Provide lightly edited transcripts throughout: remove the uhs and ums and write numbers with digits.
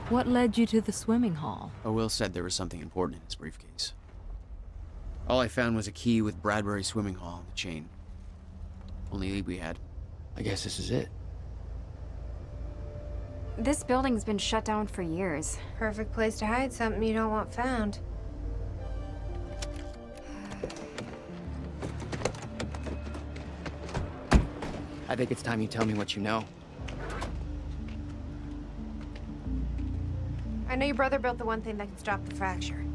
What led you to the swimming hall? Oh, Will said there was something important in his briefcase. All I found was a key with Bradbury Swimming Hall on the chain. Only lead we had. I guess this is it. This building's been shut down for years. Perfect place to hide something you don't want found. I think it's time you tell me what you know. I know your brother built the one thing that can stop the fracture.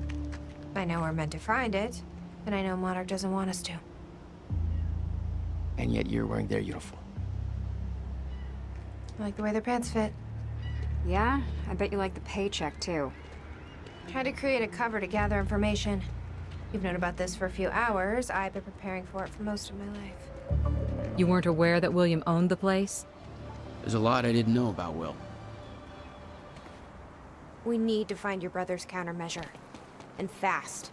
I know we're meant to find it, and I know Monarch doesn't want us to. And yet you're wearing their uniform. I like the way their pants fit. Yeah? I bet you like the paycheck, too. Tried to create a cover to gather information. You've known about this for a few hours. I've been preparing for it for most of my life. You weren't aware that William owned the place? There's a lot I didn't know about Will. We need to find your brother's countermeasure. And fast.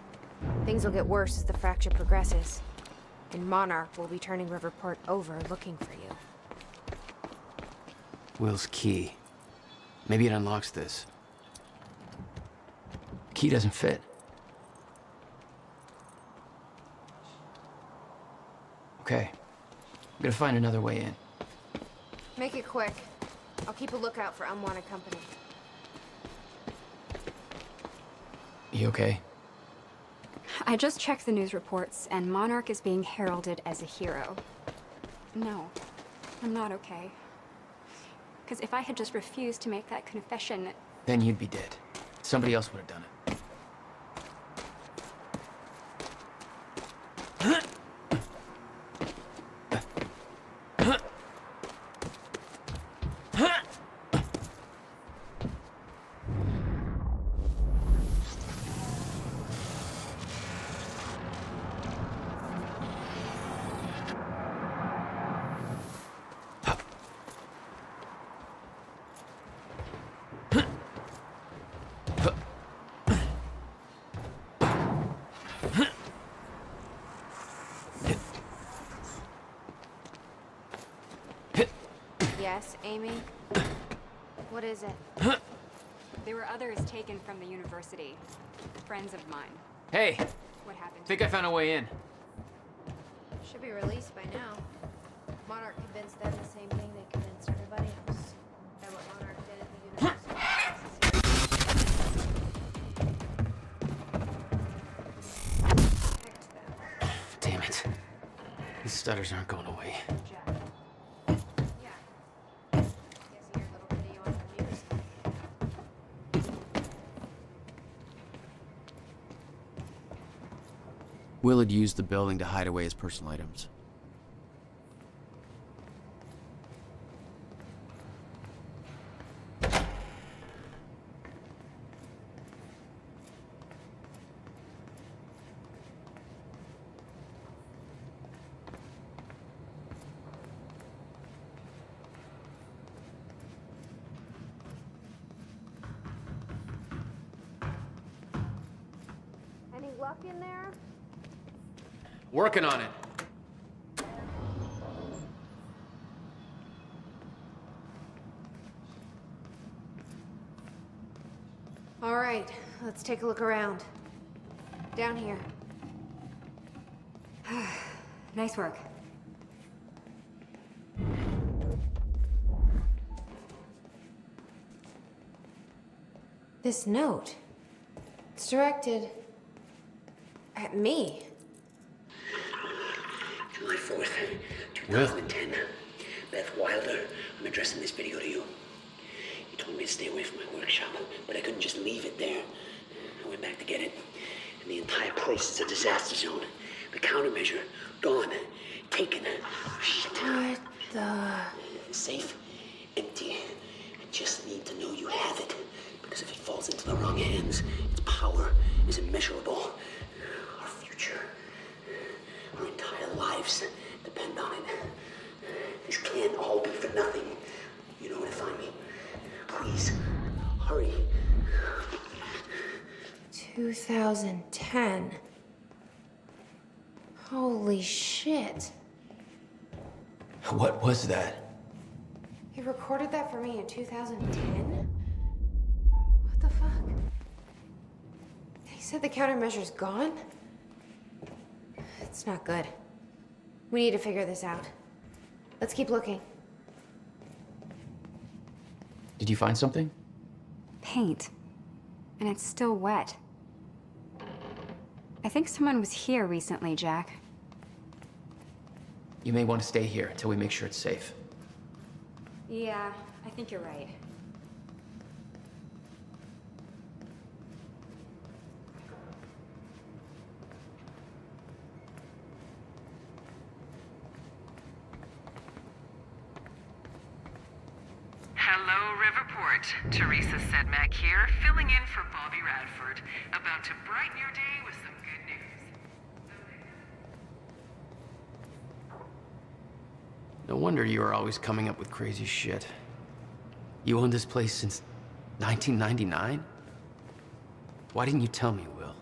Things will get worse as the fracture progresses. And Monarch will be turning Riverport over looking for you. Will's key. Maybe it unlocks this. The key doesn't fit. Okay. I'm gonna find another way in. Make it quick. I'll keep a lookout for unwanted company. You okay? I just checked the news reports, and Monarch is being heralded as a hero. No, I'm not okay. Because if I had just refused to make that confession... Then you'd be dead. Somebody else would have done it. Yes, Amy? What is it? There were others taken from the university. Friends of mine. Hey! What happened? Think I found a way in. Should be released by now. Monarch convinced them the same thing they convinced everybody else. That what Monarch did at the university. Picked them. Damn it. These stutters aren't going away. Jack. Yeah. Guess your little video on the news. Will had used the building to hide away his personal items. Any luck in there? Working on it. All right, let's take a look around. Down here. Nice work. This note. It's directed at me. July 4th, 2010. Beth Wilder, I'm addressing this video to you. You told me to stay away from my workshop, but I couldn't just leave it there. I went back to get it, and the entire place is a disaster zone. The countermeasure, gone. Taken. Shit. What the... The safe, empty. I just need to know you have it, because if it falls into the wrong hands, its power is immeasurable. Our future, our entire lives depend on it. This can't all be for nothing. You know where to find me. Please, hurry. 2010. Holy shit. What was that? He recorded that for me in 2010? said the countermeasure's gone? It's not good. We need to figure this out. Let's keep looking. Did you find something? Paint. And it's still wet. I think someone was here recently, Jack. You may want to stay here until we make sure it's safe. Yeah, I think you're right. Hello, Riverport. Teresa Sedmak here, filling in for Bobby Radford. About to brighten your day with some good news. No wonder you were always coming up with crazy shit. You owned this place since 1999? Why didn't you tell me, Will?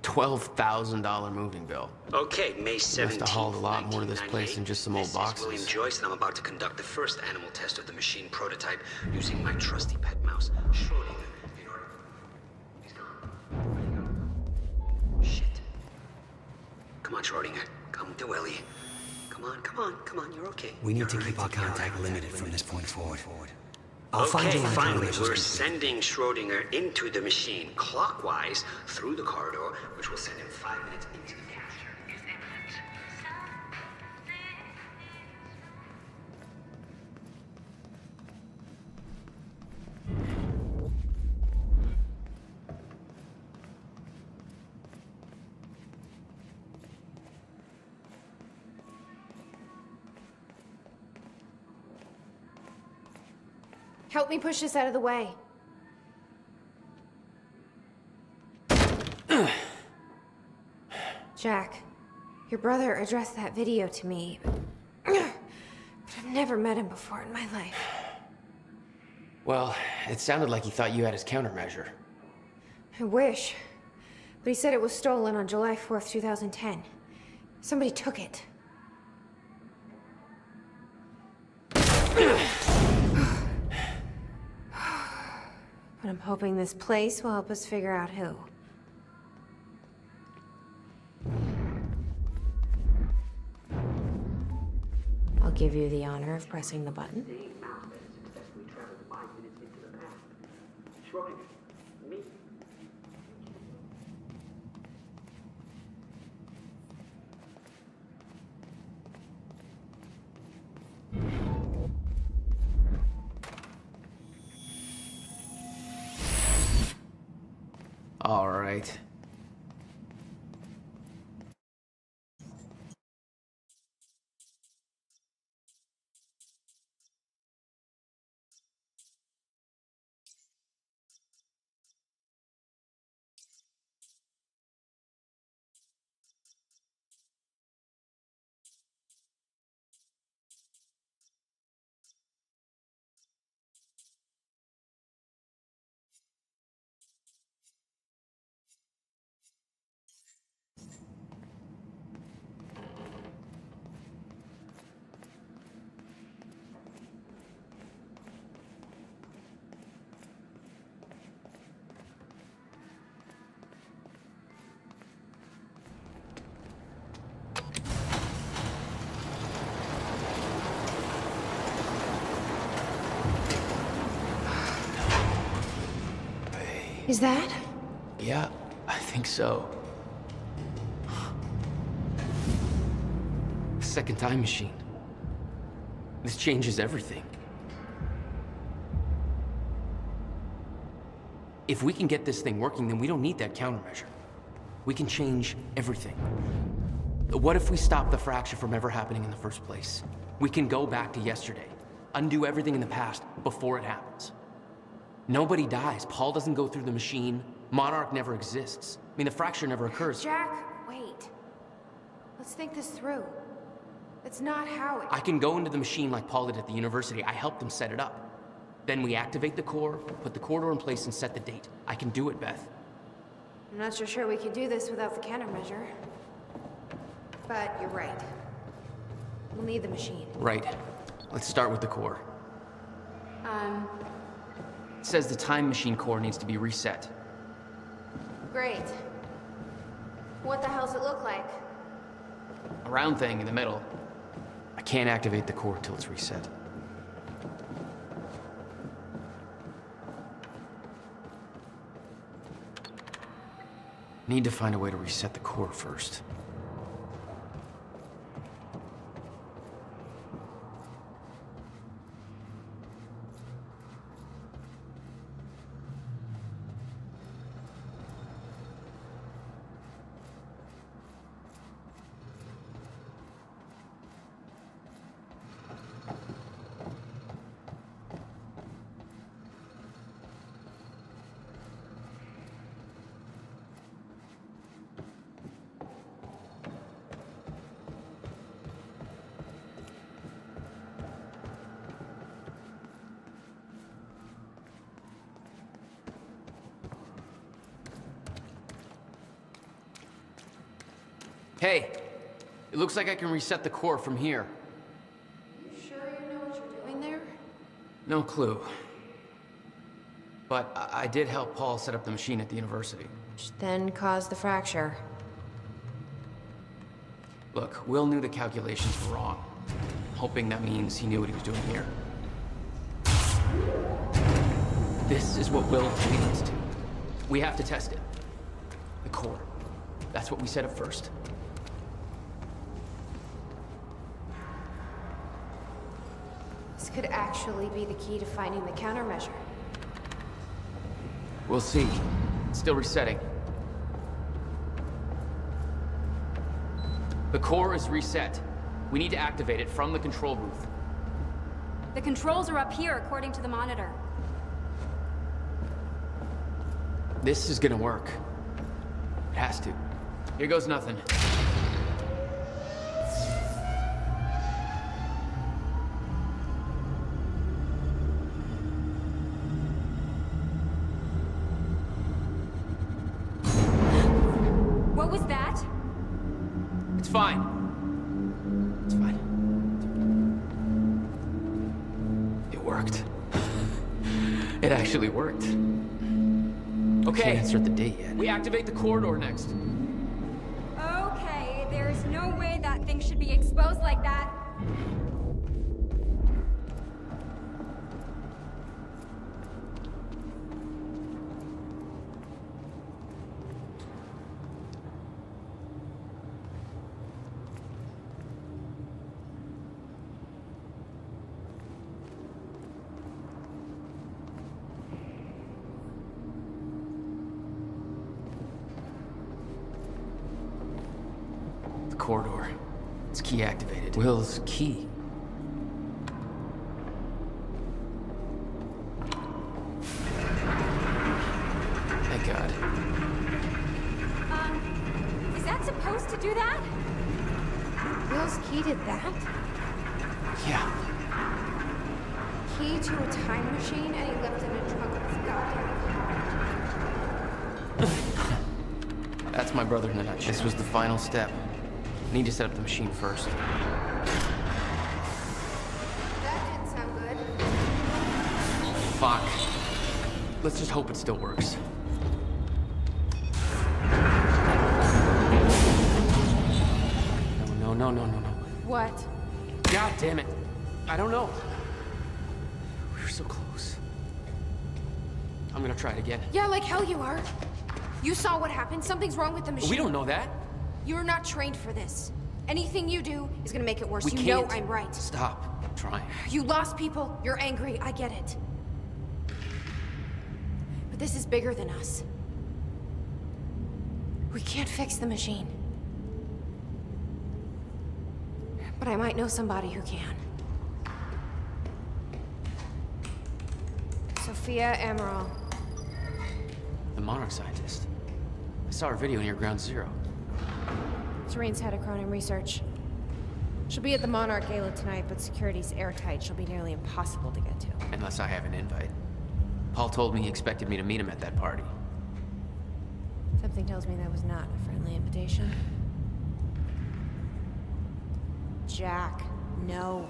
$12,000 moving bill. Okay, May 17th. Must have hauled a lot more to this place than just some old This boxes. is William Joyce, and I'm about to conduct the first animal test of the machine prototype using my trusty pet mouse, Schrodinger. He's gone. Where'd he go? Shit. Come on, Schrodinger. Come to Willie. Come on, you're okay. We need to keep our contact limited from this point forward. I'll find Okay, you when the finally, countermeasure's we're complete. sending Schrodinger into the machine clockwise through the corridor, which will send him 5 minutes into the capture. Is imminent. Help me push this out of the way. Jack, your brother addressed that video to me, but I've never met him before in my life. Well, it sounded like he thought you had his countermeasure. I wish. But he said it was stolen on July 4th, 2010. Somebody took it. But I'm hoping this place will help us figure out who. I'll give you the honor of pressing the button. All right. Is that? Yeah, I think so. Second time machine. This changes everything. If we can get this thing working, then we don't need that countermeasure. We can change everything. What if we stop the fracture from ever happening in the first place? We can go back to yesterday, undo everything in the past before it happens. Nobody dies. Paul doesn't go through the machine. Monarch never exists. I mean, the fracture never occurs. Jack, wait. Let's think this through. That's not how it... I can go into the machine like Paul did at the university. I helped him set it up. Then we activate the core, put the corridor in place, and set the date. I can do it, Beth. I'm not so sure we can do this without the countermeasure. But you're right. We'll need the machine. Right. Let's start with the core. It says the time machine core needs to be reset. Great. What the hell's it look like? A round thing in the middle. I can't activate the core till it's reset. Need to find a way to reset the core first. Hey, it looks like I can reset the core from here. You sure you know what you're doing there? No clue. But I did help Paul set up the machine at the university. Which then caused the fracture. Look, Will knew the calculations were wrong. I'm hoping that means he knew what he was doing here. This is what Will leads us to. We have to test it. The core. That's what we set up first. This could actually be the key to finding the countermeasure. We'll see. It's still resetting. The core is reset. We need to activate it from the control booth. The controls are up here, according to the monitor. This is gonna work. It has to. Here goes nothing. What was that? It's fine. It's fine. It worked. It actually worked. Okay. Can't insert the date yet. We activate the corridor next. Okay, there's no way that thing should be exposed like that. The corridor. It's key activated. Will's key. Thank God. Is that supposed to do that? Will's key did that? Yeah. Key to a time machine, and he left it in a trunk of his goddamn car. That's my brother in a nutshell. This was the final step. Need to set up the machine first. That didn't sound good. Fuck. Let's just hope it still works. No. What? God damn it. I don't know. We were so close. I'm gonna try it again. Yeah, like hell you are. You saw what happened. Something's wrong with the machine. We don't know that. You're not trained for this. Anything you do is gonna make it worse. We You can't. know I'm right. Stop trying. You lost people. You're angry. I get it. But this is bigger than us. We can't fix the machine. But I might know somebody who can. Sophia Amaral. The Monarch scientist. I saw her video near Ground Zero. Serene's head of Cronin Research. She'll be at the Monarch Gala tonight, but security's airtight. She'll be nearly impossible to get to. Unless I have an invite. Paul told me he expected me to meet him at that party. Something tells me that was not a friendly invitation. Jack, no.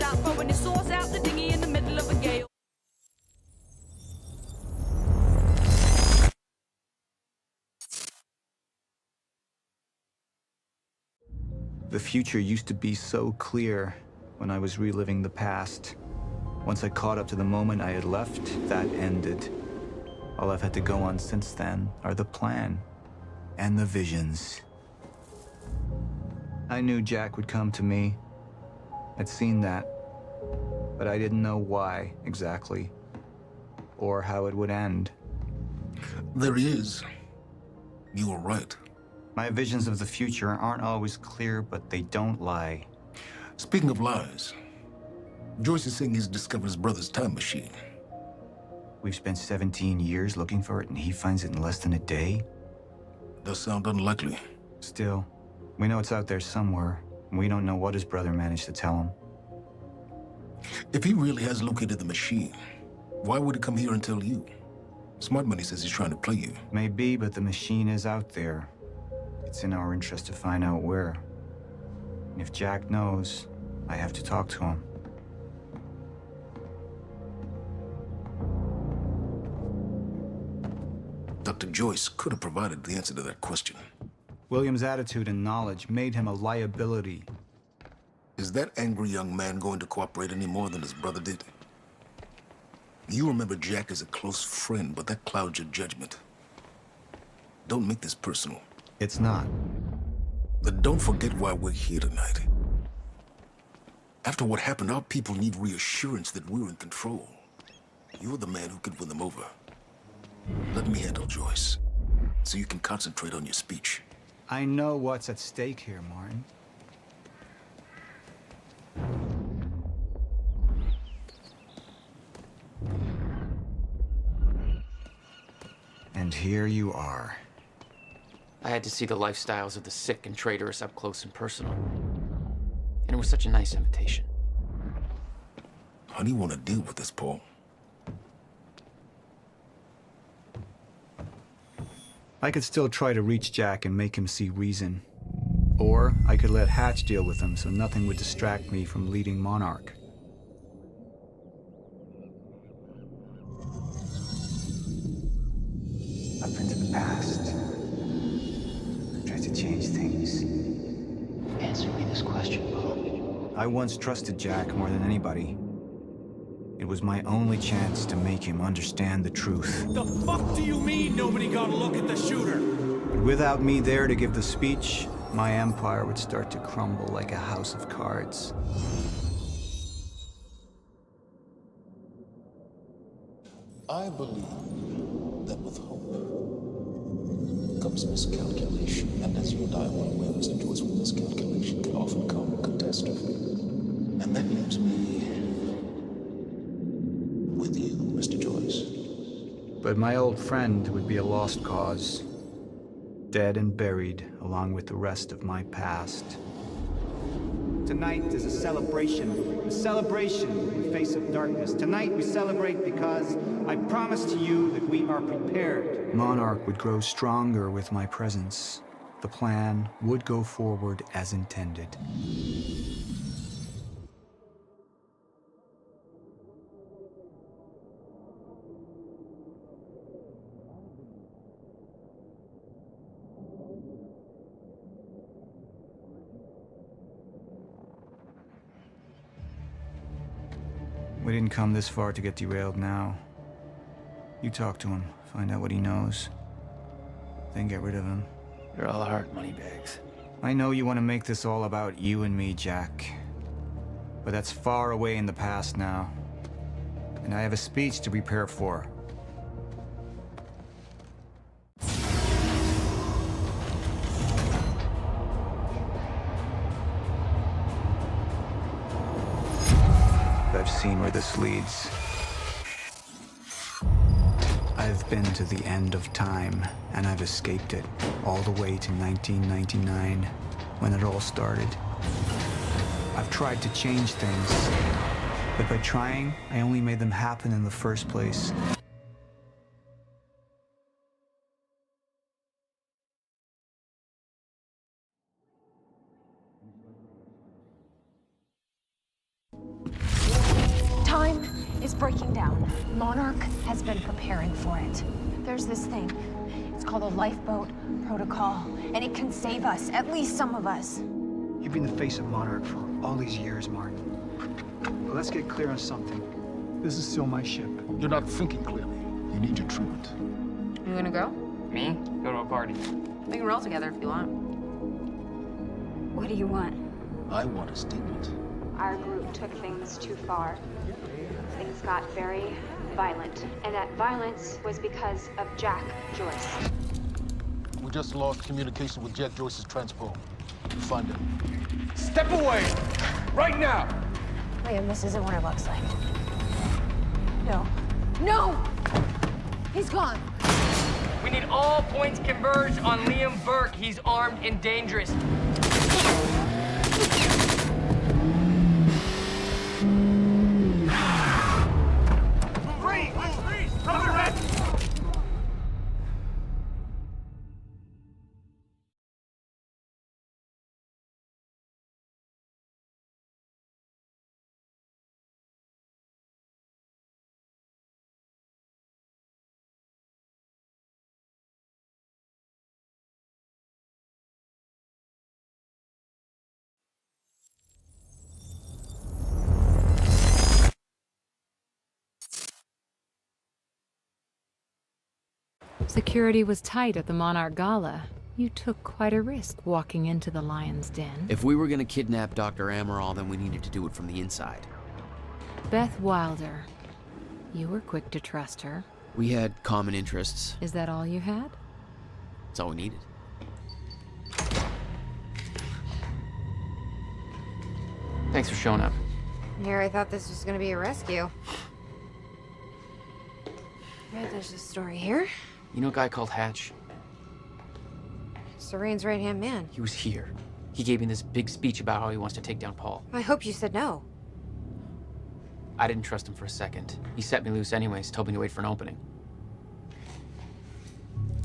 stop throwing his swords out the dinghy in the middle of a gale. The future used to be so clear when I was reliving the past. Once I caught up to the moment I had left, that ended. All I've had to go on since then are the plan and the visions. I knew Jack would come to me. I'd seen that, but I didn't know why exactly, or how it would end. There he is. You were right. My visions of the future aren't always clear, but they don't lie. Speaking of lies, Joyce is saying he's discovered his brother's time machine. We've spent 17 years looking for it, and he finds it in less than a day? Does sound unlikely. Still, we know it's out there somewhere, and we don't know what his brother managed to tell him. If he really has located the machine, why would he come here and tell you? Smart Money says he's trying to play you. Maybe, but the machine is out there. It's in our interest to find out where. And if Jack knows, I have to talk to him. Dr. Joyce could have provided the answer to that question. William's attitude and knowledge made him a liability. Is that angry young man going to cooperate any more than his brother did? You remember Jack as a close friend, but that clouds your judgment. Don't make this personal. It's not. But don't forget why we're here tonight. After what happened, our people need reassurance that we're in control. You're the man who could win them over. Let me handle Joyce, so you can concentrate on your speech. I know what's at stake here, Martin. And here you are. I had to see the lifestyles of the sick and traitorous up close and personal. And it was such a nice invitation. How do you want to deal with this, Paul? I could still try to reach Jack and make him see reason. Or I could let Hatch deal with him so nothing would distract me from leading Monarch. Up into the past. Tried to change things. Answer me this question, Paul. I once trusted Jack more than anybody. It was my only chance to make him understand the truth. The fuck do you mean nobody got a look at the shooter? But without me there to give the speech, my empire would start to crumble like a house of cards. I believe that with hope comes miscalculation, and as you and I are well aware, Mr. Joyce, with miscalculation can often come catastrophe. And that leaves me with you, Mr. Joyce. But my old friend would be a lost cause. Dead and buried, along with the rest of my past. Tonight is a celebration in the face of darkness. Tonight we celebrate because I promise to you that we are prepared. Monarch would grow stronger with my presence. The plan would go forward as intended. We didn't come this far to get derailed now. You talk to him, find out what he knows, then get rid of him. You're all heart moneybags. I know you want to make this all about you and me, Jack. But that's far away in the past now. And I have a speech to prepare for. I've seen where this leads. I've been to the end of time, and I've escaped it, all the way to 1999, when it all started. I've tried to change things, but by trying, I only made them happen in the first place. breaking down. Monarch has been preparing for it. There's this thing. It's called a lifeboat protocol, and it can save us, at least some of us. You've been the face of Monarch for all these years, Martin. But let's get clear on something. This is still my ship. You're not thinking clearly. You need your treatment. You gonna go? Me? Go to a party. We can roll together if you want. What do you want? I want a statement. Our group took things too far. Things got very violent. And that violence was because of Jack Joyce. We just lost communication with Jack Joyce's transport. Find him. Step away! Right now! Liam, this isn't what it looks like. No. No! He's gone. We need all points converged on Liam Burke. He's armed and dangerous. Security was tight at the Monarch Gala. You took quite a risk walking into the Lion's Den. If we were gonna kidnap Dr. Amaral, then we needed to do it from the inside. Beth Wilder. You were quick to trust her. We had common interests. Is that all you had? That's all we needed. Thanks for showing up. Here, I thought this was gonna be a rescue. Right, there's a story here. You know a guy called Hatch? Serene's right-hand man. He was here. He gave me this big speech about how he wants to take down Paul. I hope you said no. I didn't trust him for a second. He set me loose anyways, told me to wait for an opening.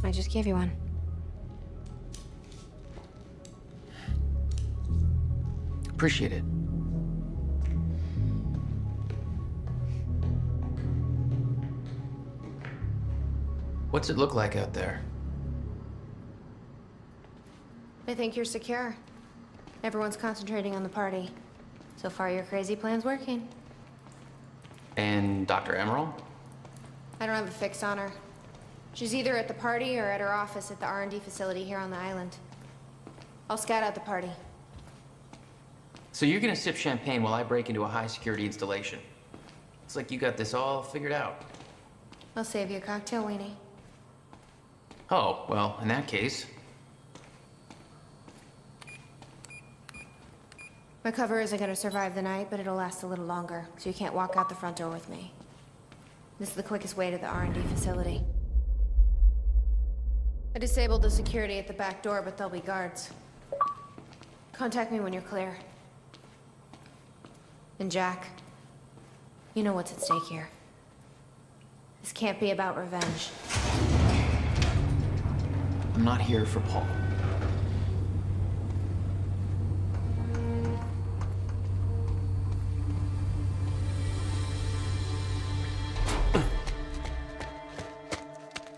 I just gave you one. Appreciate it. What's it look like out there? I think you're secure. Everyone's concentrating on the party. So far, your crazy plan's working. And Dr. Amaral? I don't have a fix on her. She's either at the party or at her office at the R&D facility here on the island. I'll scout out the party. So you're gonna sip champagne while I break into a high-security installation. It's like you got this all figured out. I'll save you a cocktail, Weenie. Oh, well, in that case... My cover isn't gonna survive the night, but it'll last a little longer, so you can't walk out the front door with me. This is the quickest way to the R&D facility. I disabled the security at the back door, but there'll be guards. Contact me when you're clear. And Jack, you know what's at stake here. This can't be about revenge. I'm not here for Paul.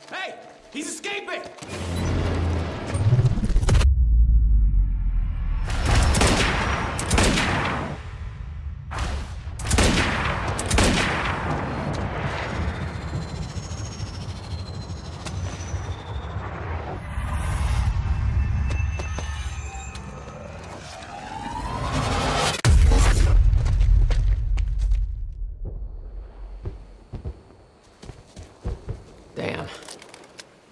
Hey! He's escaping! Damn.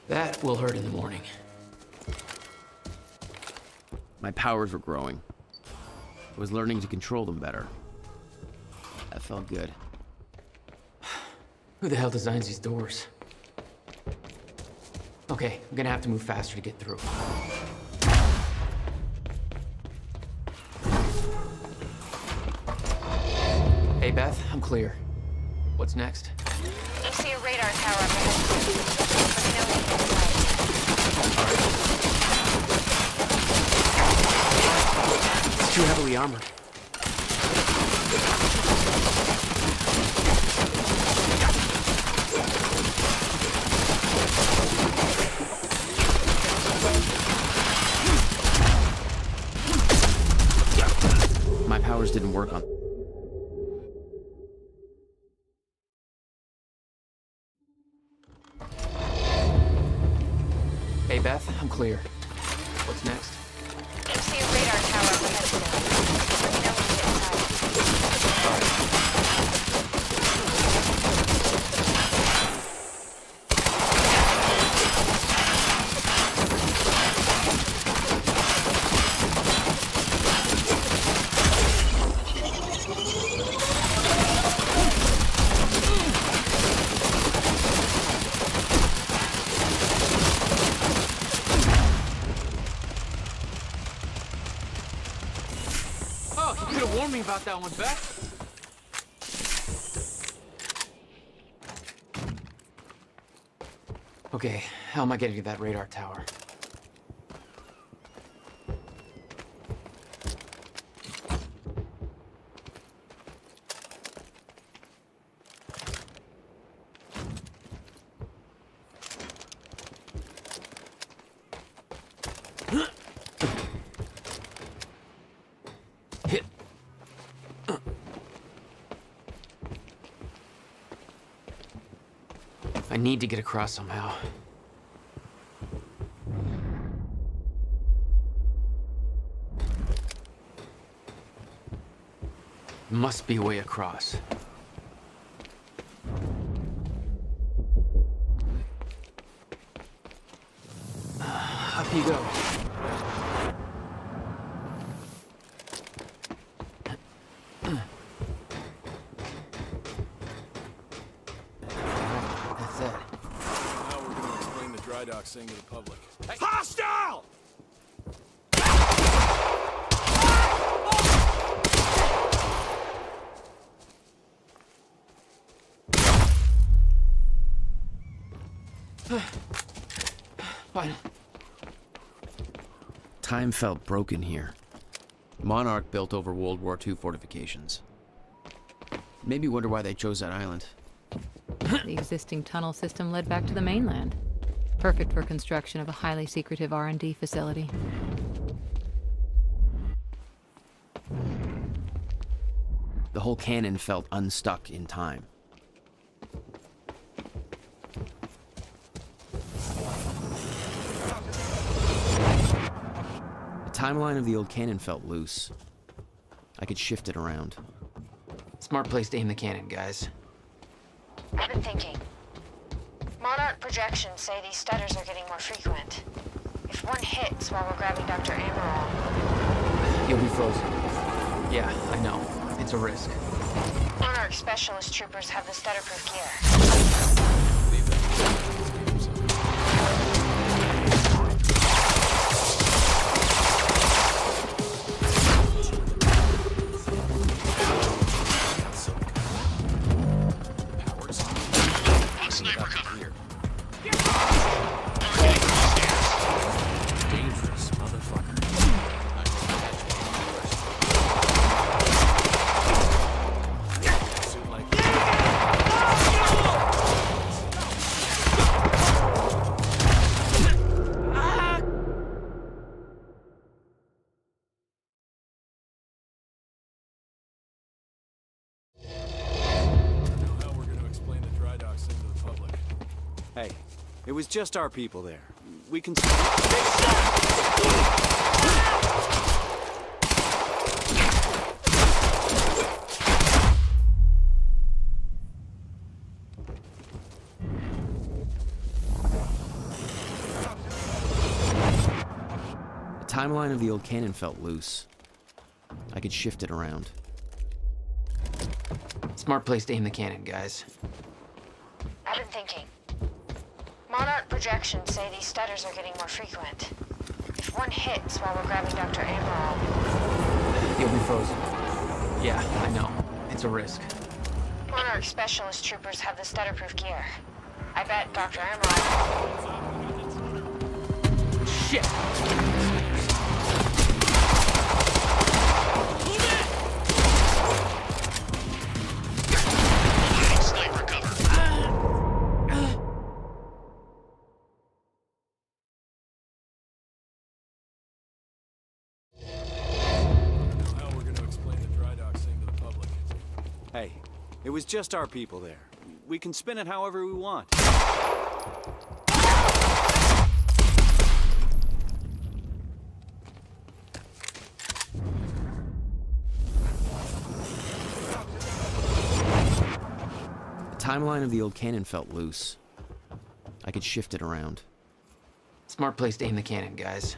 That will hurt in the morning. My powers were growing. I was learning to control them better. That felt good. Who the hell designs these doors? Okay, I'm gonna have to move faster to get through. Hey, Beth, I'm clear. What's next? You see a radar tower up ahead. Let me know when you get inside. It's too heavily armored. Hey, Beth, I'm clear. What's next? You see a radar tower up ahead of you. Let me know when you get inside. Oh, you could have warned me about that one, Beth. Okay, how am I getting to that radar tower? I need to get across somehow. Must be a way across. Up you go. That's it. Now we're gonna explain the dry dock thing to the public. Hey. Hostile! Fine. Time felt broken here. Monarch built over World War II fortifications. Maybe wonder why they chose that island. The existing tunnel system led back to the mainland. Perfect for construction of a highly secretive R&D facility. The whole cannon felt unstuck in time. The timeline of the old cannon felt loose. I could shift it around. Smart place to aim the cannon, guys. I've been thinking. Monarch projections say these stutters are getting more frequent. If one hits while we're grabbing Dr. Amaral... You'll be frozen. Yeah, I know. It's a risk. Monarch specialist troopers have the stutter-proof gear. Sniper cover here. Dangerous motherfucker. Hey, it was just our people there. We can... The timeline of the old cannon felt loose. I could shift it around. Smart place to aim the cannon, guys. I've been thinking. Monarch projections say these stutters are getting more frequent. If one hits while we're grabbing Dr. Amaral... You'll be frozen. Yeah, I know. It's a risk. Monarch specialist troopers have the stutter-proof gear. I bet Dr. Amaral... Shit! Sniper cover. Now we're gonna explain the dry dock thing to the public. Hey, it was just our people there. We can spin it however we want. timeline of the old cannon felt loose. I could shift it around. Smart place to aim the cannon, guys.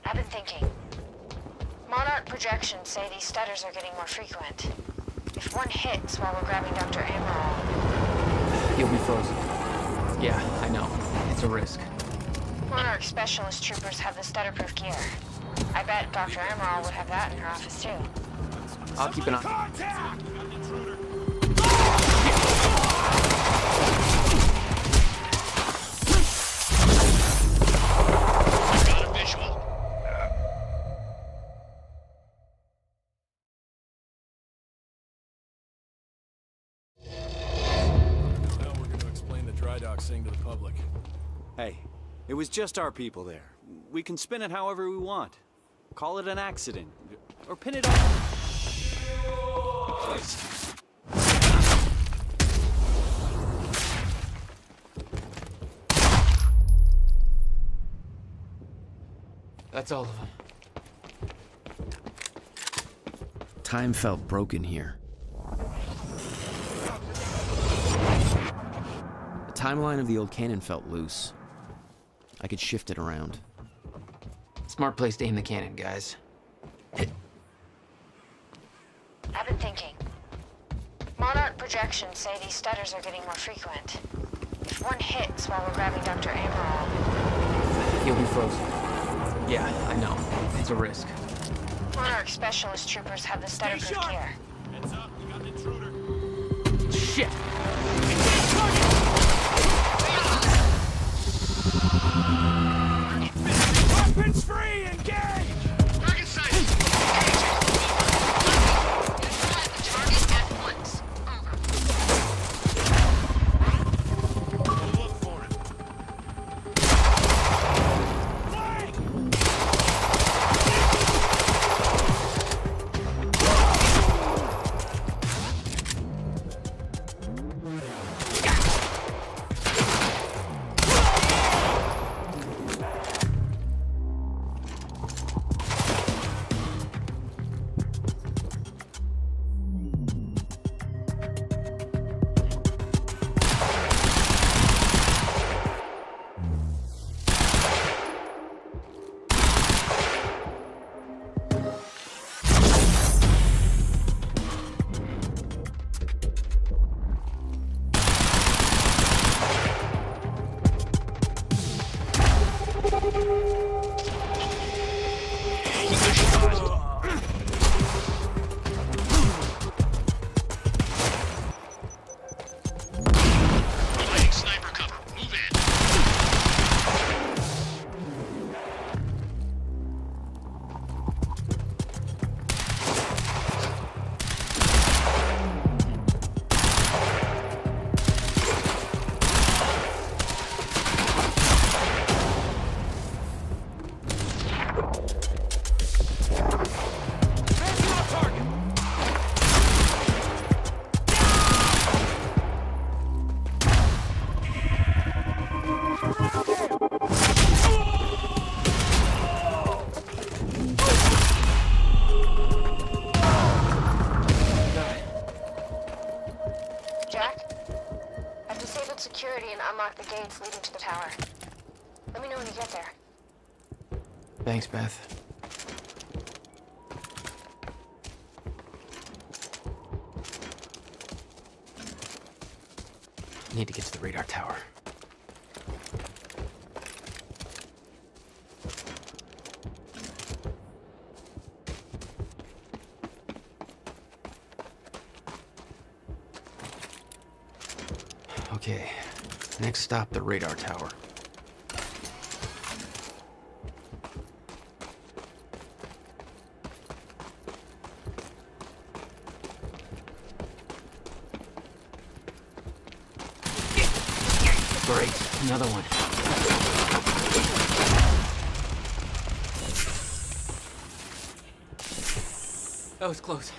I've been thinking. Monarch projections say these stutters are getting more frequent. If one hits while we're grabbing Dr. Amaral... You'll be frozen. Yeah, I know. It's a risk. Monarch specialist troopers have the stutter-proof gear. I bet Dr. Amaral would have that in her office, too. I'll keep an eye... Saying to the public. Hey, it was just our people there. We can spin it however we want. Call it an accident, or pin it on... That's all of them. Time felt broken here. The timeline of the old cannon felt loose. I could shift it around. Smart place to aim the cannon, guys. I've been thinking. Monarch projections say these stutters are getting more frequent. If one hits while we're grabbing Dr. Amaral... You'll be frozen. Yeah, I know. It's a risk. Monarch specialist troopers have the stutter-proof gear. Heads up, we got an intruder. Shit! Weapons free, engage! Target sighted. Inside the target at once. Over. We'll look for it. security and unlock the gates leading to the tower. Let me know when you get there. Thanks, Beth. Need to get to the radar tower. Okay, next stop, the radar tower. Great, another one. That was close.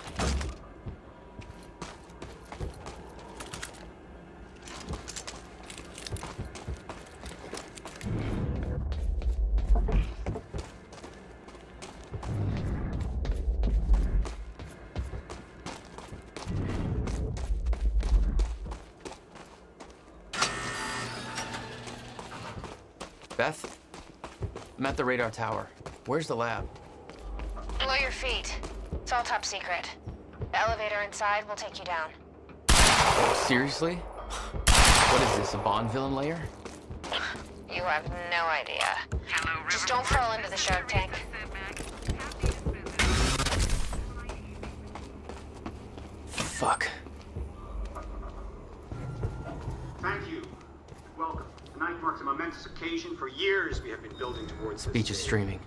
Beth? I'm at the radar tower. Where's the lab? Below your feet. It's all top secret. The elevator inside will take you down. Oh, seriously? What is this, a Bond villain lair? You have no idea. Just don't fall into the shark tank. Fuck. Thank you. Welcome. Tonight marks a momentous occasion. For years we have been building towards this Speech is day. streaming.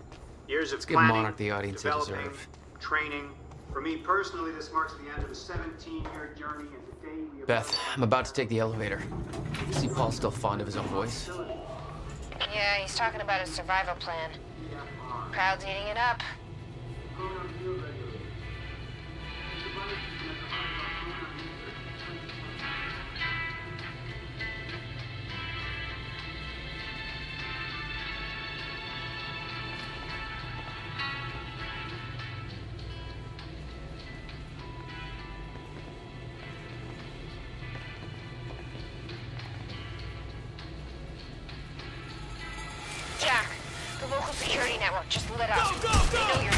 Years of Let's give planning, Monarch the audience they developing, deserve. training. For me personally, this marks the end of a 17-year journey, and today we have... Beth, I'm about to take the elevator. See Paul's still fond of his own voice? Yeah, he's talking about his survival plan. Crowd's eating it up. Jack, the local security network just lit up. They know you're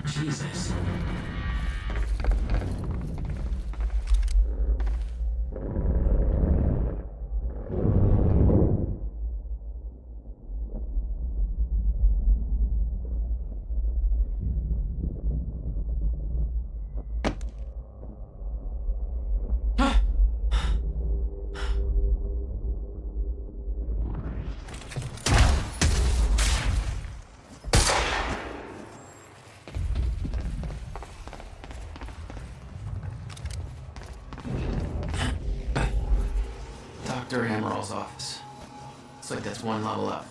Jesus. Dr. Amaril's office. Looks like that's one level up.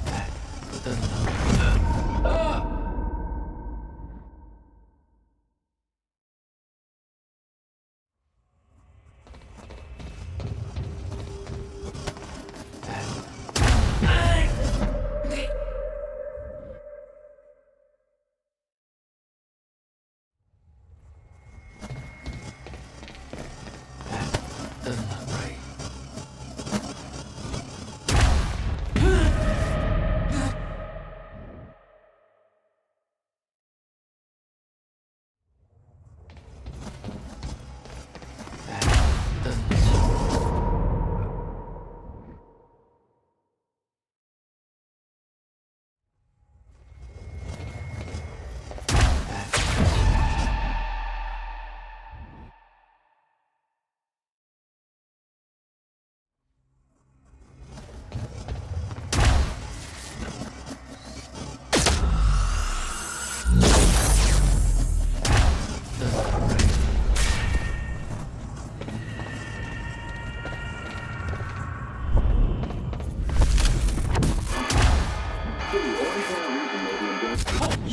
That doesn't doesn't look right. That doesn't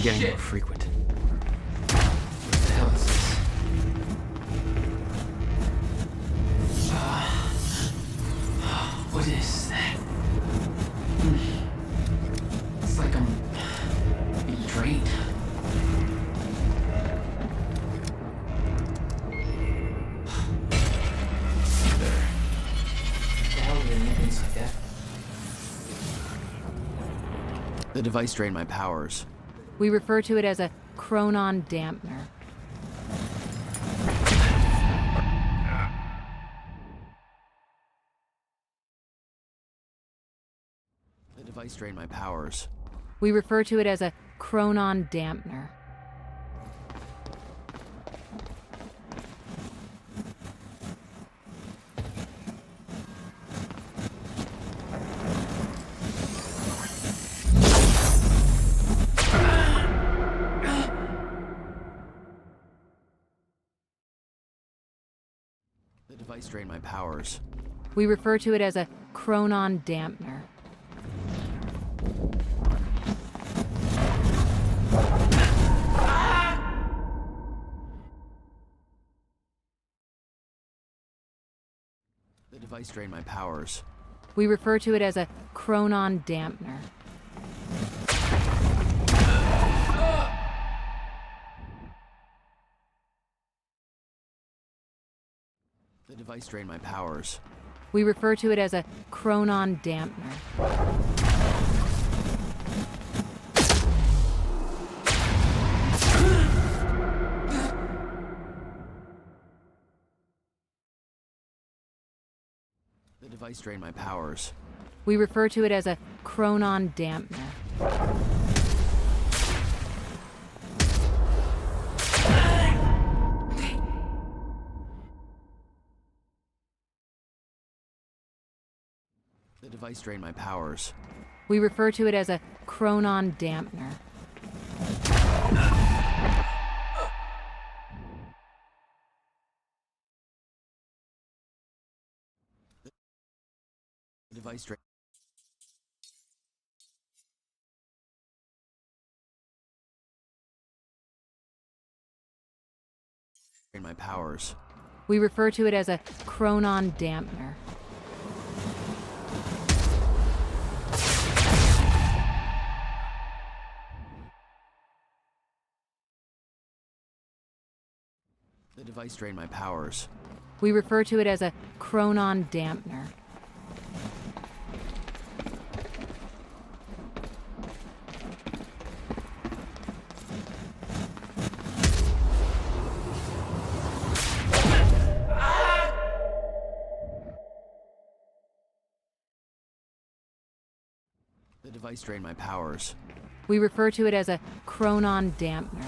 getting more frequent. What the hell is this? What is that? It's like I'm being drained. There. What the hell are there things like that? The device drained my powers. We refer to it as a chronon dampener. The device drained my powers. We refer to it as a chronon dampener. The device drained my powers. We refer to it as a chronon dampener. device drained my powers. We refer to it as a chronon dampener. The device drained my powers. We refer to it as a chronon dampener. The device drained my powers. We refer to it as a chronon dampener. The device drained my powers. We refer to it as a chronon dampener. The device drained. My powers. We refer to it as a chronon dampener. The device drained my powers. We refer to it as a chronon dampener. The device drained my powers. We refer to it as a chronon dampener.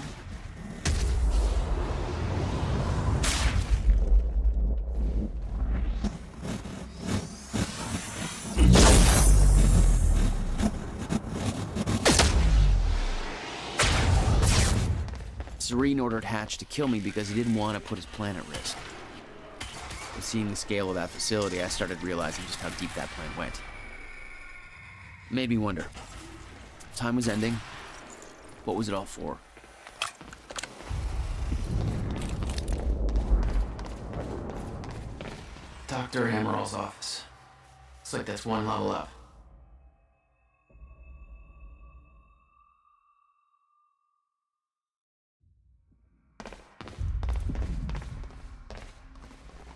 Serene ordered Hatch to kill me because he didn't want to put his plan at risk. But seeing the scale of that facility, I started realizing just how deep that plan went. Made me wonder. Time was ending. What was it all for? Dr. Amaril's office. Looks like that's one level up.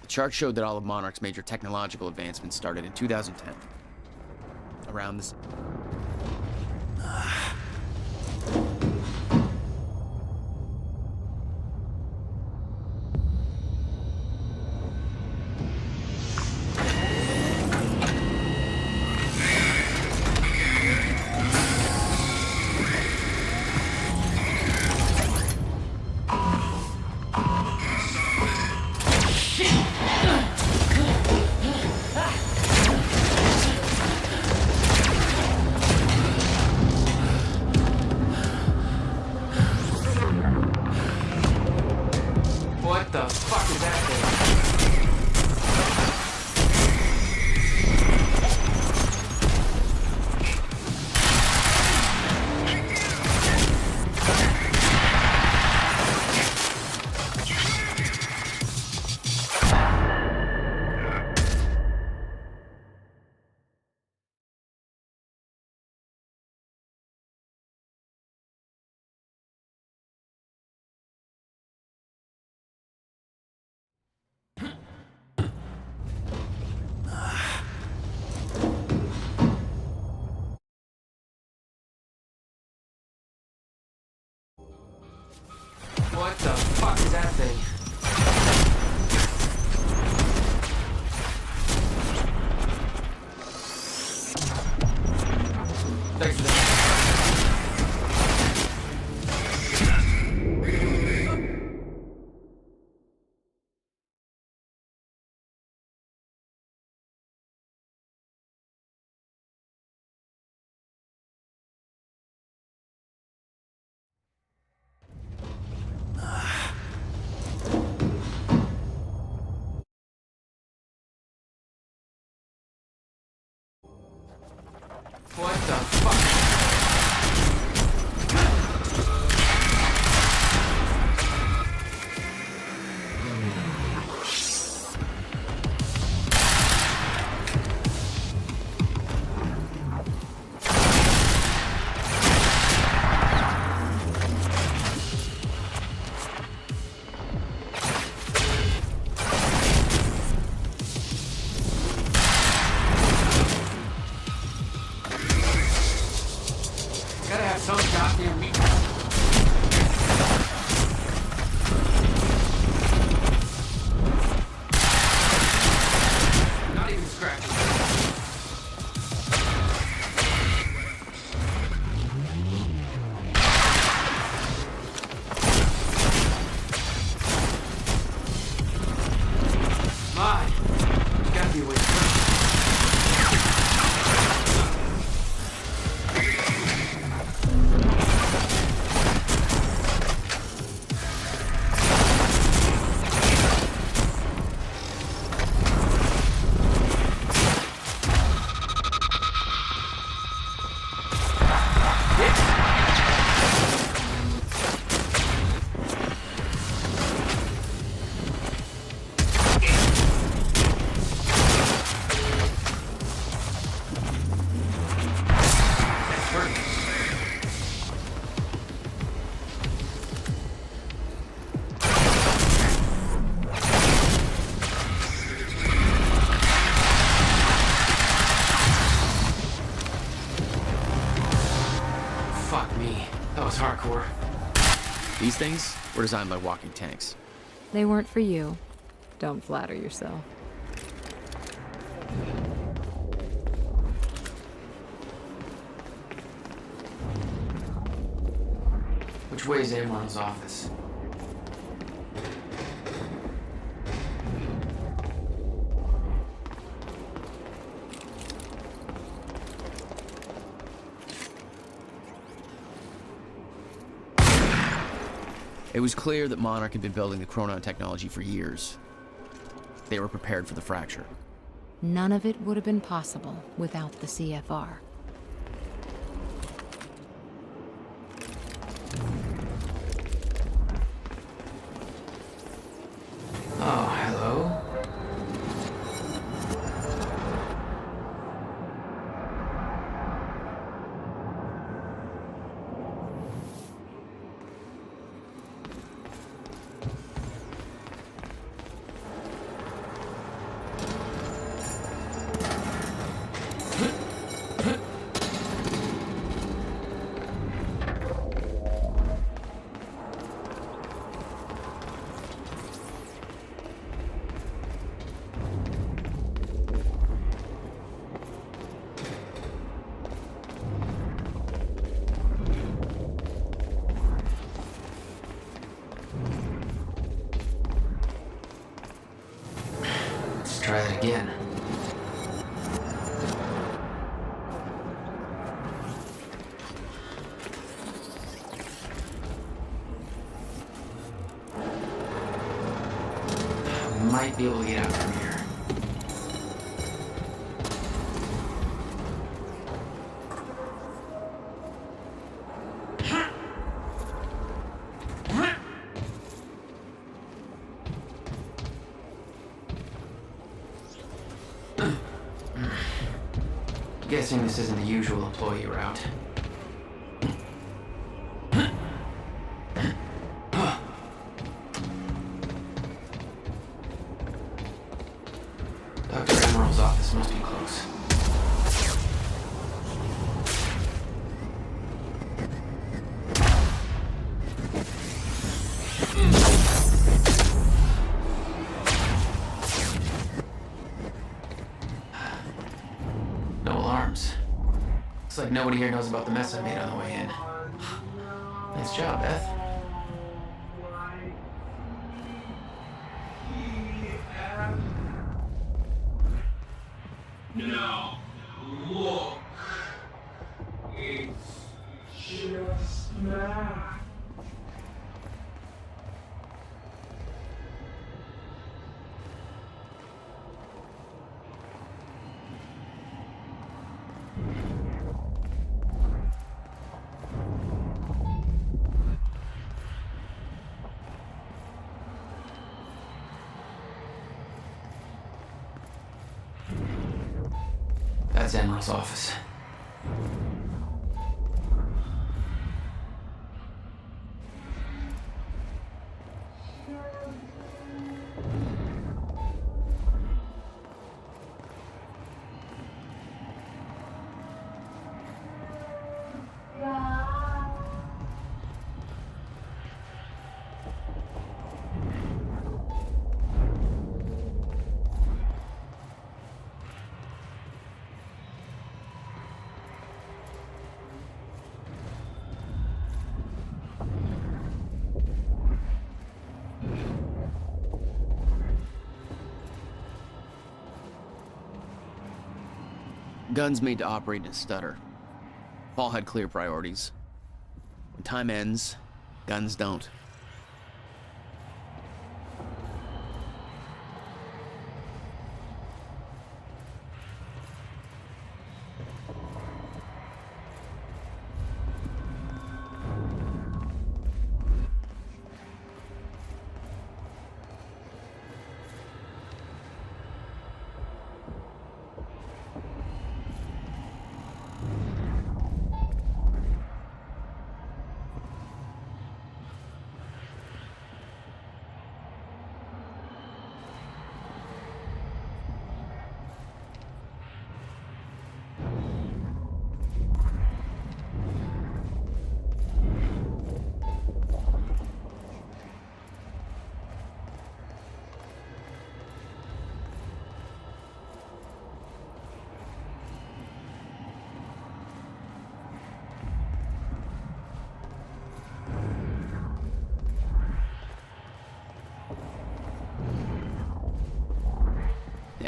The chart showed that all of Monarch's major technological advancements started in 2010. Around this... What the fuck is that thing? What the fuck is that thing? Thanks for that. What the fuck? for. These things were designed by walking tanks. They weren't for you. Don't flatter yourself. Which way is Amron's office? It was clear that Monarch had been building the Chronon technology for years. They were prepared for the fracture. None of it would have been possible without the CFR. Oh, hello? Let's try that again. Might be able to get out from here. Guessing this isn't the usual employee route. Dr. Emerald's office must be close. No alarms. Looks like nobody here knows about the mess I made on the way in. Nice job, Beth. Now, look. It's just that. That's Emerald's office. Guns made to operate in a stutter. Paul had clear priorities. When time ends, guns don't.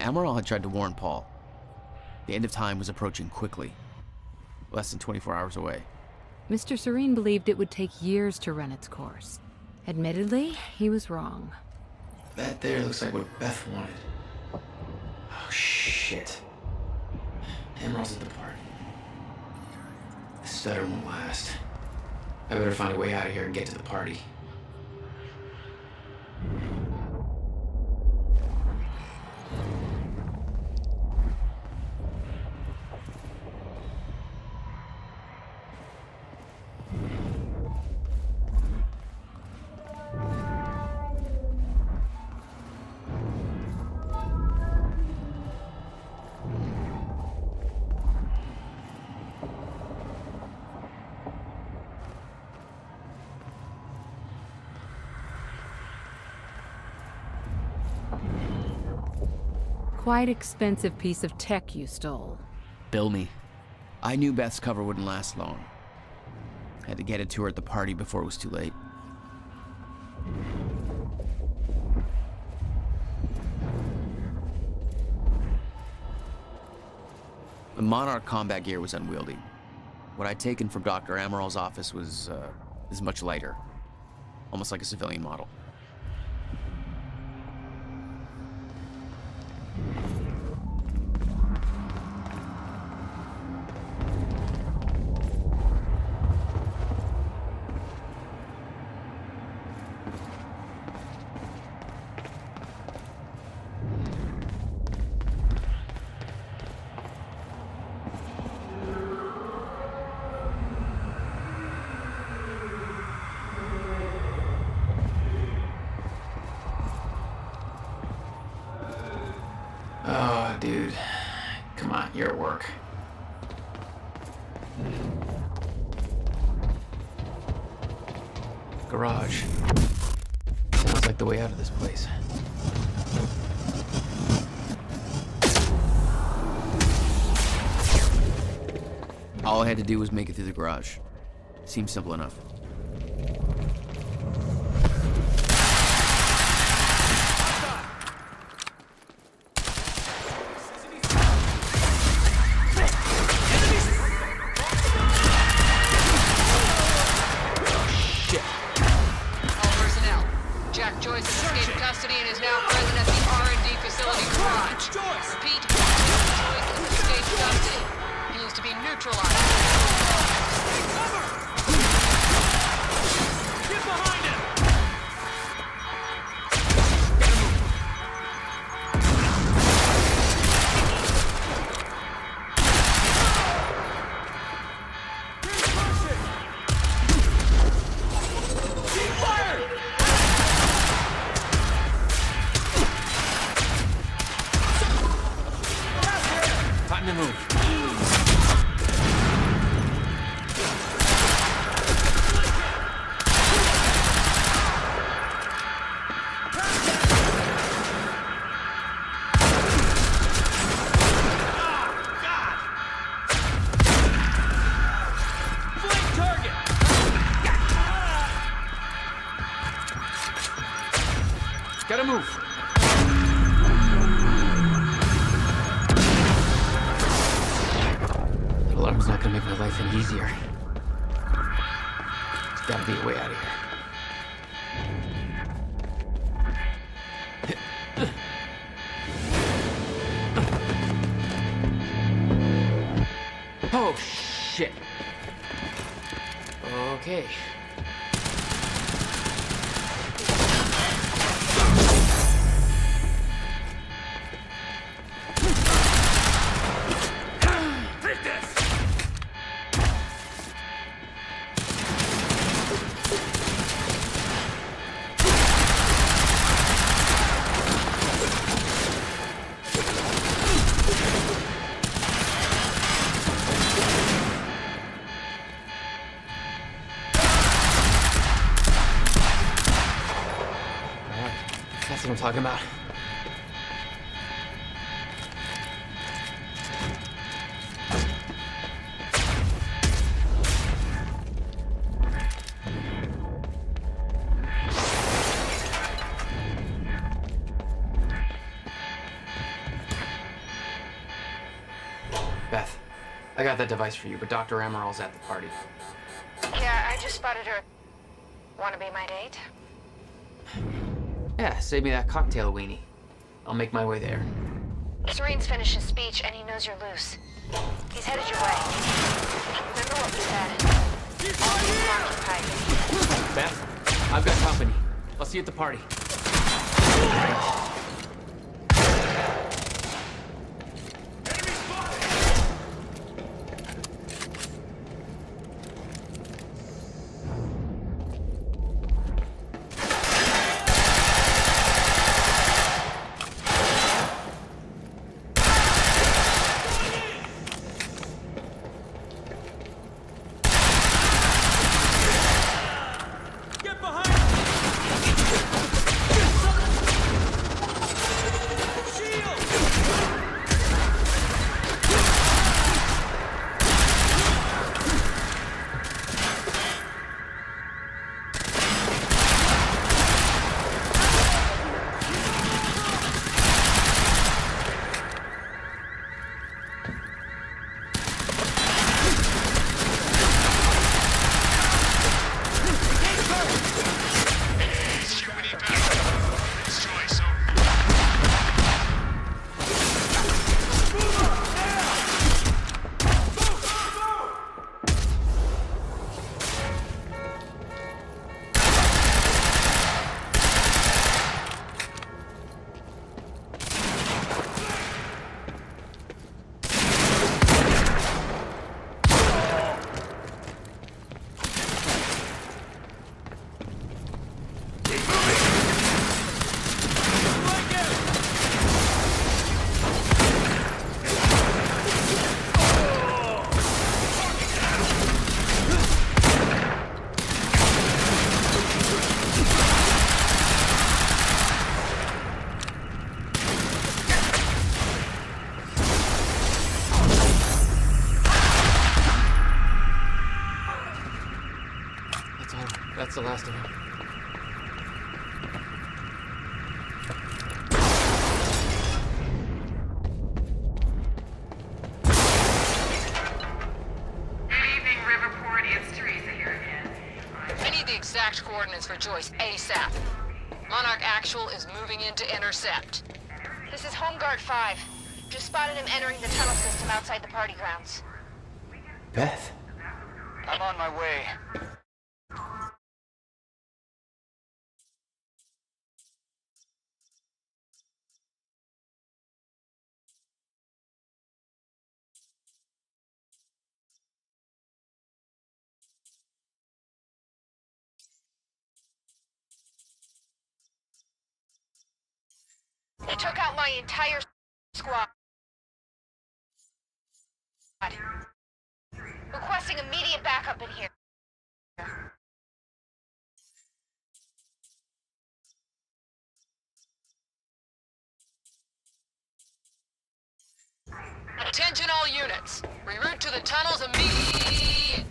Amaral had tried to warn Paul. The end of time was approaching quickly, less than 24 hours away. Mr. Serene believed it would take years to run its course. Admittedly, he was wrong. That there looks like what Beth wanted. Oh, shit. Emerald's at the party. The stutter won't last. I better find a way out of here and get to the party. Quite expensive piece of tech you stole. Bill me. I knew Beth's cover wouldn't last long. Had to get it to her at the party before it was too late. The Monarch combat gear was unwieldy. What I'd taken from Dr. Amaral's office was much lighter. Almost like a civilian model. Oh, dude. Come on, you're at work. Garage. Sounds like the way out of this place. All I had to do was make it through the garage. Seemed simple enough. Gotta move. That alarm's not gonna make my life any easier. There's gotta be a way out of here. Oh, shit. Okay. That's what I'm talking about. I got that device for you, but Dr. Emerald's at the party. Yeah, I just spotted her. Wanna be my date? Yeah, save me that cocktail weenie. I'll make my way there. Serene's finished his speech, and he knows you're loose. He's headed your way. Remember what we said? Occupied. Beth, I've got company. I'll see you at the party. That's the last of them. I need the exact coordinates for Joyce ASAP. Monarch Actual is moving in to intercept. This is Home Guard 5. Just spotted him entering the tunnel system outside the party grounds. Beth? I'm on my way. They took out my entire squad. Requesting immediate backup in here. Attention all units. Reroute to the tunnels immediately.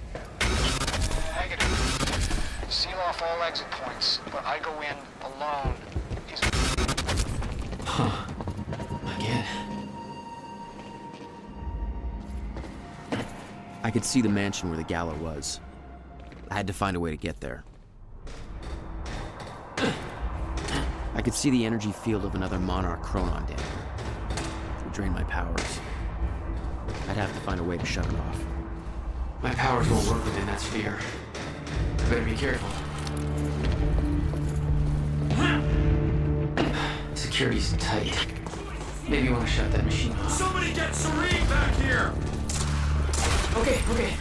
Negative. Seal off all exit points, but I go in alone. Huh. Again. I could see the mansion where the gala was. I had to find a way to get there. I could see the energy field of another Monarch Chronon down here. It would drain my powers. I'd have to find a way to shut it off. My powers won't work within that sphere. I better be careful. Security's tight. Maybe you want to shut that machine off. Somebody get Serene back here! Okay, okay.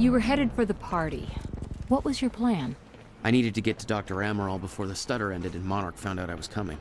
You were headed for the party. What was your plan? I needed to get to Dr. Amaral before the stutter ended and Monarch found out I was coming.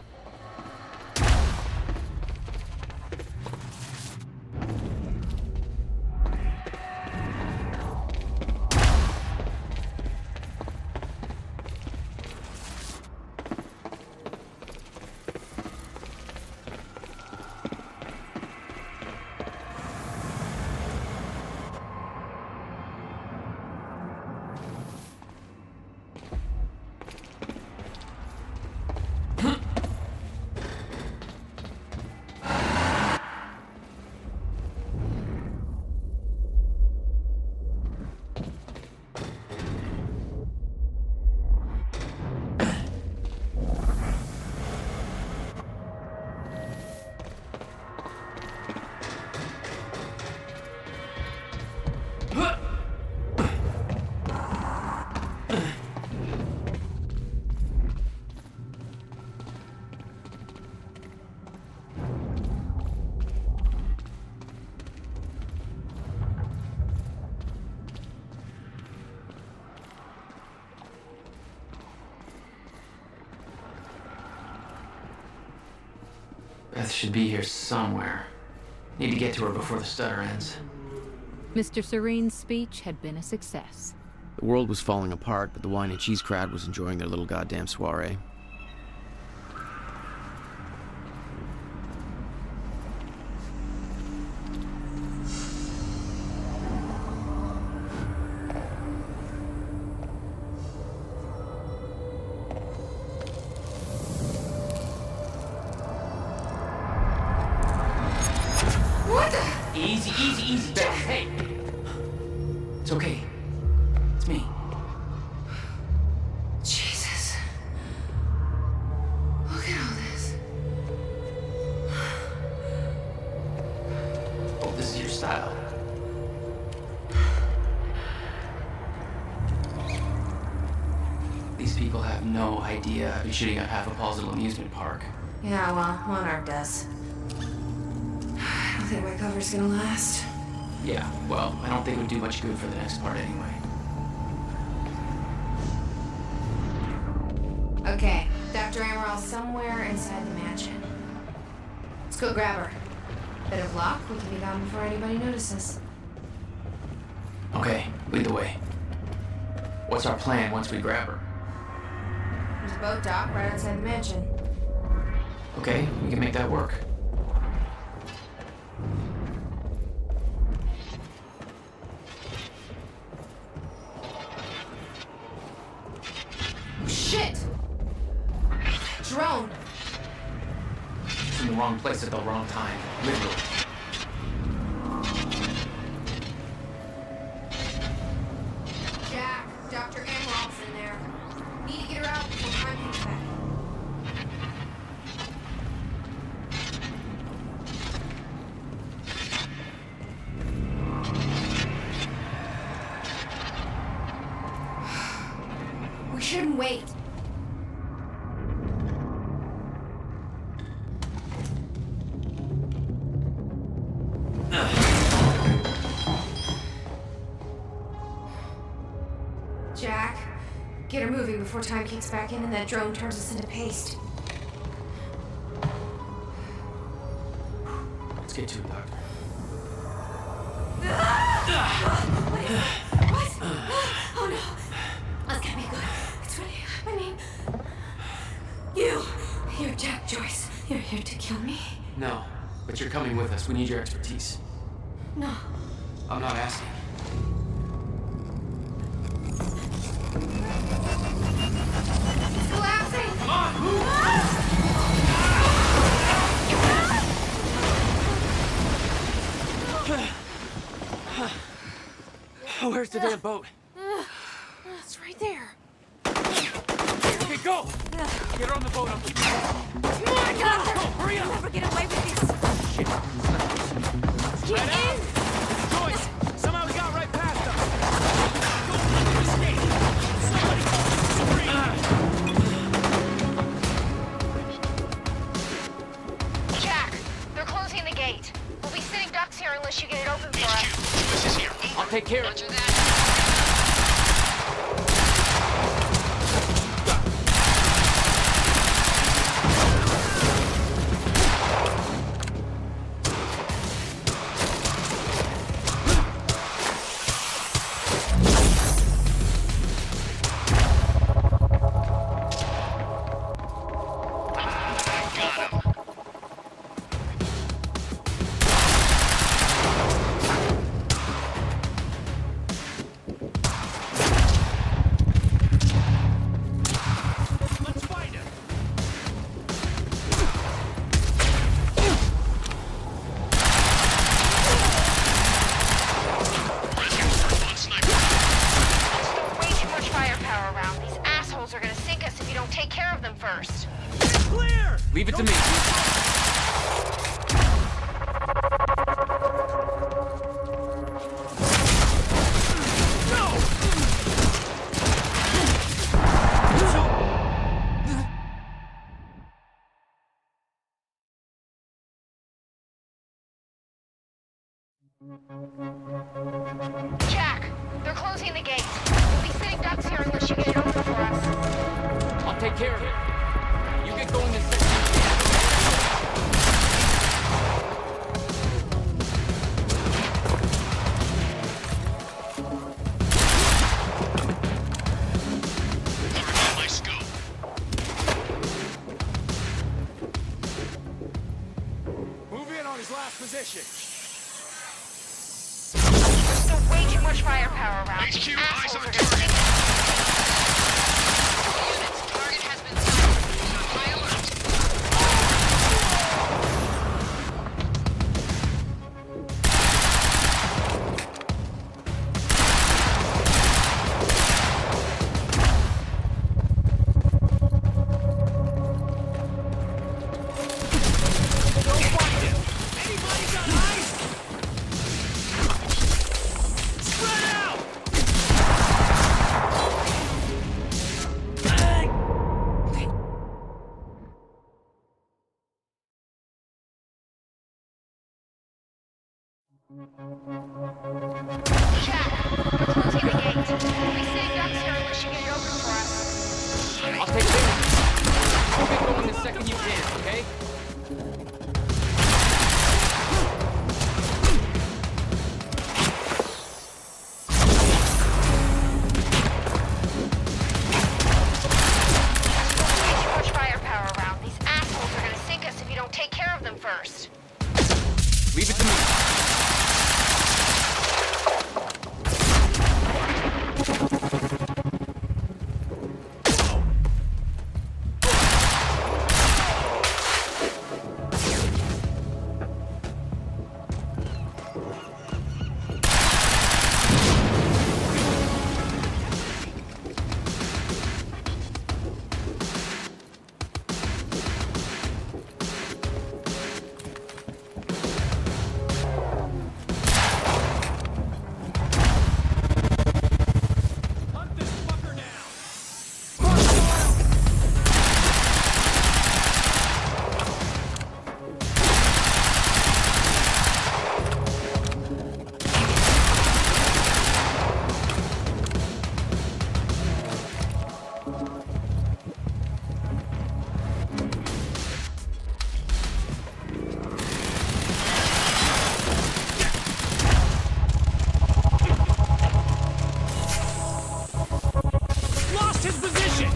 Beth should be here somewhere. Need to get to her before the stutter ends. Mr. Serene's speech had been a success. The world was falling apart, but the wine and cheese crowd was enjoying their little goddamn soiree. Easy, Beth. Hey! It's okay. It's me. Jesus. Look at all this. Oh, this is your style. These people have no idea I've been shooting up half of Paul's little amusement park. Yeah, well, Monarch does. I don't think my cover's gonna last. Yeah, well, I don't think it would do much good for the next part anyway. Okay, Dr. Amaral's somewhere inside the mansion. Let's go grab her. Bit of luck, we can be gone before anybody notices. Okay, lead the way. What's our plan once we grab her? There's a boat dock right outside the mansion. Okay, we can make that work. Shit! Drone! It's in the wrong place at the wrong time. Literally. Jack, Dr. Amaral's in there. Need to get her out before time comes back. We shouldn't wait. Jack, get her moving before time kicks back in and that drone turns us into paste. Let's get to it, Doctor. What? Oh no. That's gonna be good. It's funny. I mean, you're Jack Joyce. You're here to kill me? No, but you're coming with us. We need your expertise. No. I'm not asking. It's collapsing! Come on, move! Where's the damn boat? It's right there. Okay, go! Get her on the boat, I'll keep you. Come on, Doctor! Go, hurry up! You'll never get away with this. Shit. Get in! Joyce! Somehow we got right past them! Go, escape! Somebody Jack, they're closing the gate. We'll be sitting ducks here unless you get it open for us. This is here. I'll take care of it. Roger that. Jack, they're closing the gate. We'll be sitting ducks here unless you get it open for us. I'll take care of it. You get going this second. My scope. Move in on his last position. There's still way too much firepower around. HQ, These eyes assholes on are target. gonna sink us. Units, target has been sighted. On high alert. Jack, they're closing the gate. We'll be sitting ducks here unless you get it open for us. I'll take care of it. You get going the second you can, okay? Way too much firepower around. These assholes are gonna sink us if you don't take care of them first. Leave it to me. Lost his position!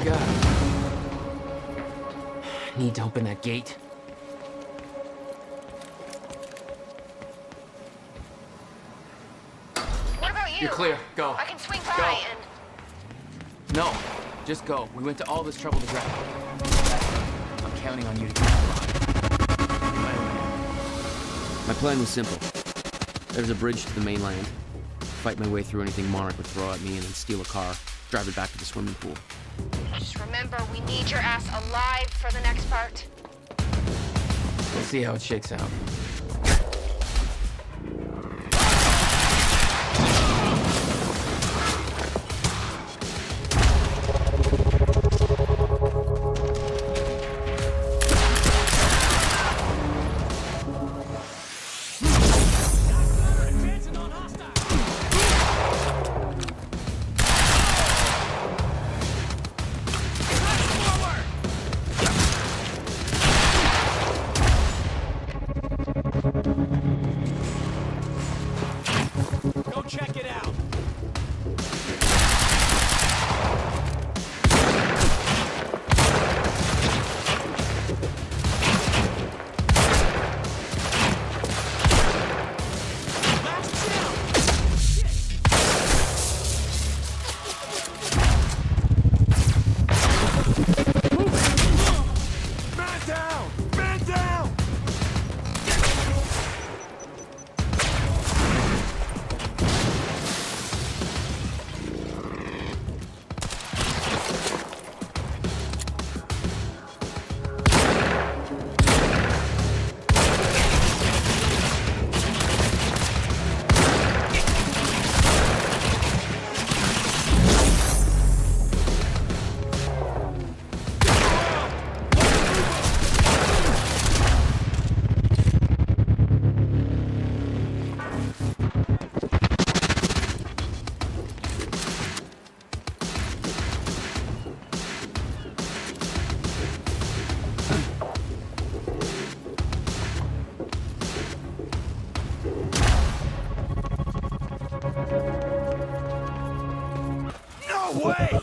God. Need to open that gate. What about you? You're clear. Go. I can swing by Go. and... No, just go. We went to all this trouble to grab it. I'm counting on you to keep it alive. My plan was simple. There's a bridge to the mainland. Fight my way through anything Monarch would throw at me and then steal a car, drive it back to the swimming pool. Just remember, we need your ass alive for the next part. We'll see how it shakes out. way!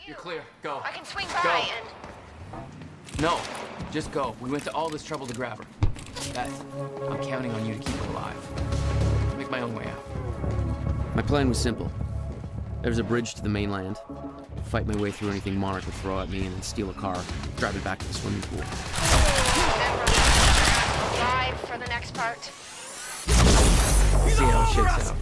You're clear. Go. I can swing Go. by and... No, just go. We went to all this trouble to grab her. Beth, I'm counting on you to keep her alive. Make my own way out. My plan was simple. There was a bridge to the mainland. Fight my way through anything Monarch would throw at me and then steal a car, drive it back to the swimming pool. Alive for the next part. See how it shakes out.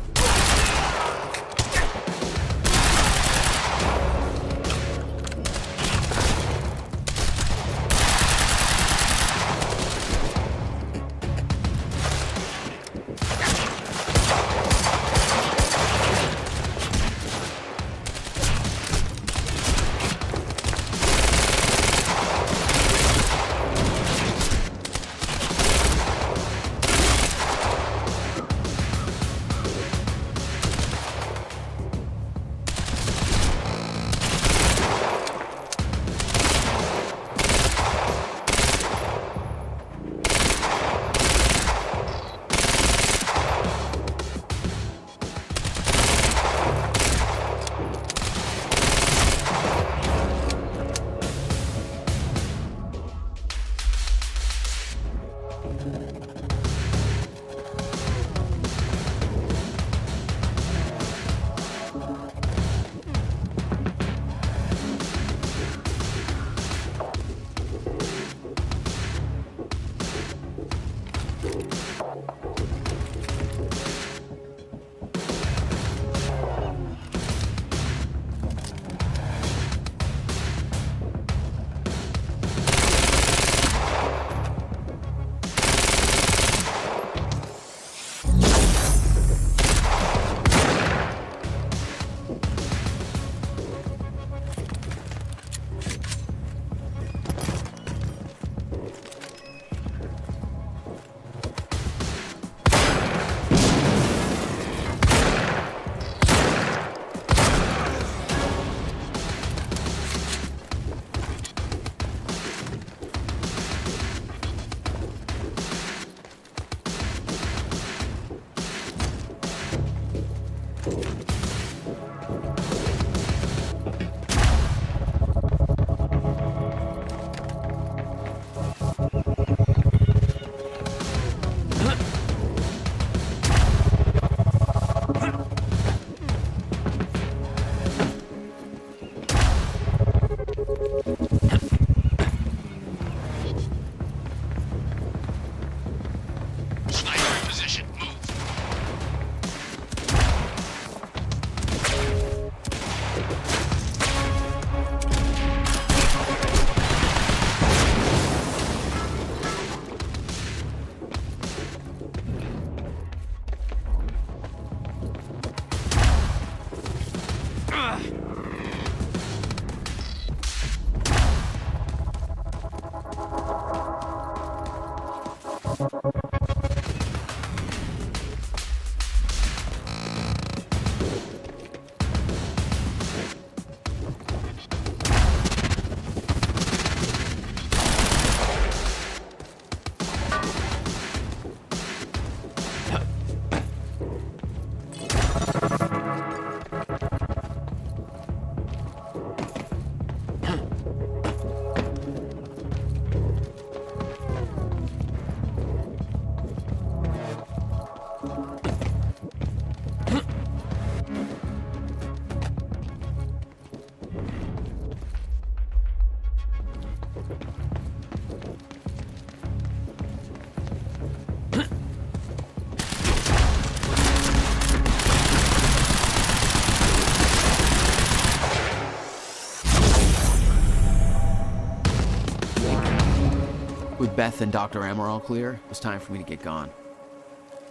With Beth and Dr. Amaral clear, it was time for me to get gone.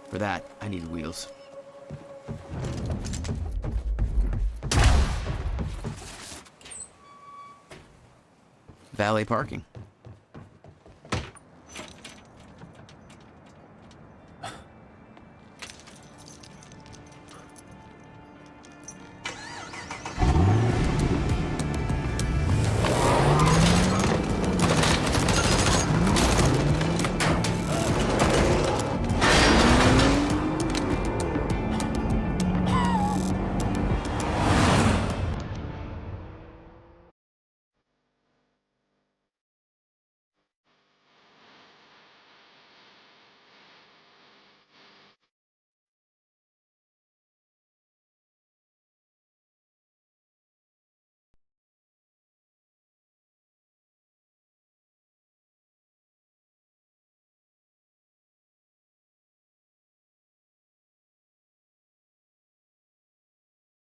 For that, I needed wheels. valet parking.